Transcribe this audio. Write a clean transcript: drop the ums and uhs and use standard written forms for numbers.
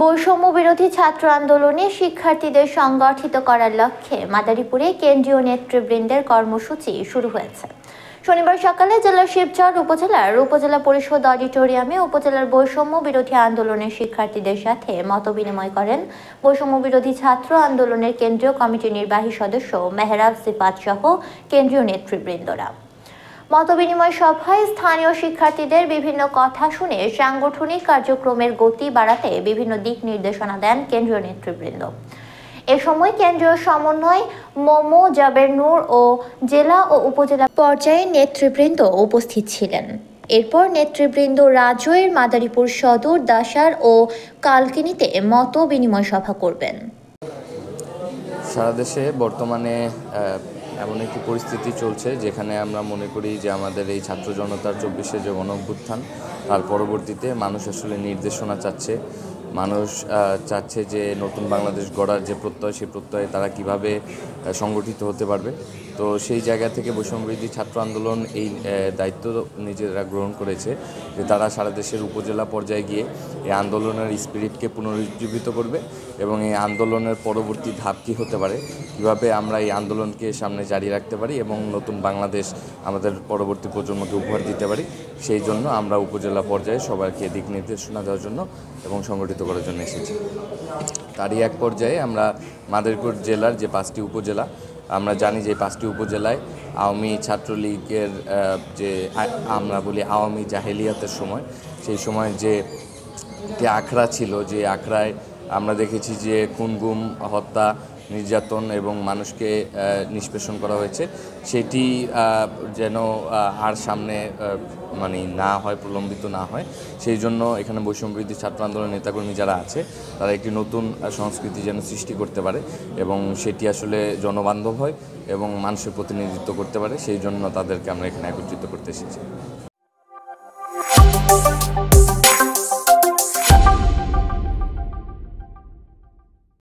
বৈষম্য বিরোধী ছাত্র আন্দোলনে শিক্ষার্থীদের সংগঠিত করার লক্ষ্যে মাদারীপুরে কেন্দ্রীয় নেতৃবৃন্দের কর্মসূচি শুরু হয়েছে। শনিবার সকালে জেলার শিবচর উপজেলার উপজেলা পরিষদ অডিটোরিয়ামে উপজেলার বৈষম্য বিরোধী আন্দোলনের শিক্ষার্থীদের সাথে মতবিনিময় করেন বৈষম্য বিরোধী ছাত্র আন্দোলনের কেন্দ্রীয় কমিটির নির্বাহী সদস্য মেহরাব সিফাত সহ কেন্দ্রীয় নেতৃবৃন্দরা। মতবিনিময় সভায় স্থানীয় শিক্ষার্থীদের বিভিন্ন কথা শুনে সাংগঠনিক কার্যক্রমের গতি বাড়াতে বিভিন্ন দিক নির্দেশনা দেন কেন্দ্রীয় নেতৃবৃন্দ। এ সময় কেন্দ্রীয় সমন্বয় মোমো জাবের নূর ও জেলা ও উপজেলা পর্যায়ে নেতৃবৃন্দ উপস্থিত ছিলেন। এরপর নেতৃবৃন্দ রাজৈর, মাদারীপুর সদর, দাসার ও কালকিনিতে মত বিনিময় সভা করবেন। সারা দেশে বর্তমানে এমন একটি পরিস্থিতি চলছে যেখানে আমরা মনে করি যে আমাদের এই ছাত্র জনতার ২৪শে যে গণঅভ্যুত্থান তার পরবর্তীতে মানুষ আসলে নির্দেশনা চাচ্ছে। মানুষ চাচ্ছে যে নতুন বাংলাদেশ গড়ার যে প্রত্যয়, সেই প্রত্যয়ে তারা কিভাবে সংগঠিত হতে পারবে। তো সেই জায়গা থেকে বৈষম্যবিরোধী ছাত্র আন্দোলন এই দায়িত্ব নিজেরা গ্রহণ করেছে যে তারা সারা দেশের উপজেলা পর্যায়ে গিয়ে এই আন্দোলনের স্পিরিটকে পুনরুজ্জীবিত করবে এবং এই আন্দোলনের পরবর্তী ধাপ কী হতে পারে, কীভাবে আমরা এই আন্দোলনকে সামনে জারি রাখতে পারি এবং নতুন বাংলাদেশ আমাদের পরবর্তী প্রজন্মকে উপহার দিতে পারি। সেই জন্য আমরা উপজেলা পর্যায়ে সবাইকে দিক নির্দেশনা দেওয়ার জন্য এবং সংগঠিত করার জন্য এসেছি। তারই এক পর্যায়ে আমরা মাদারীপুর জেলার যে ৫টি উপজেলা, আমরা জানি যে ৫টি উপজেলায় আওয়ামী ছাত্রলীগের যে আমরা বলি আওয়ামী জাহেলিয়াতের সময়, সেই সময় যে আখড়া ছিল, যে আখড়ায় আমরা দেখেছি যে খুন, গুম, হত্যা, নির্যাতন এবং মানুষকে নিষ্পেষণ করা হয়েছে, সেটি যেন আর সামনে না হয়, প্রলম্বিত না হয়, সেই জন্য এখানে বৈষম্যবিরোধী ছাত্র আন্দোলনের নেতাকর্মী যারা আছে তারা একটি নতুন সংস্কৃতি যেন সৃষ্টি করতে পারে এবং সেটি আসলে জনবান্ধব হয় এবং মানুষের প্রতিনিধিত্ব করতে পারে। সেই জন্য তাদেরকে আমরা এখানে একত্রিত করতে এসেছি।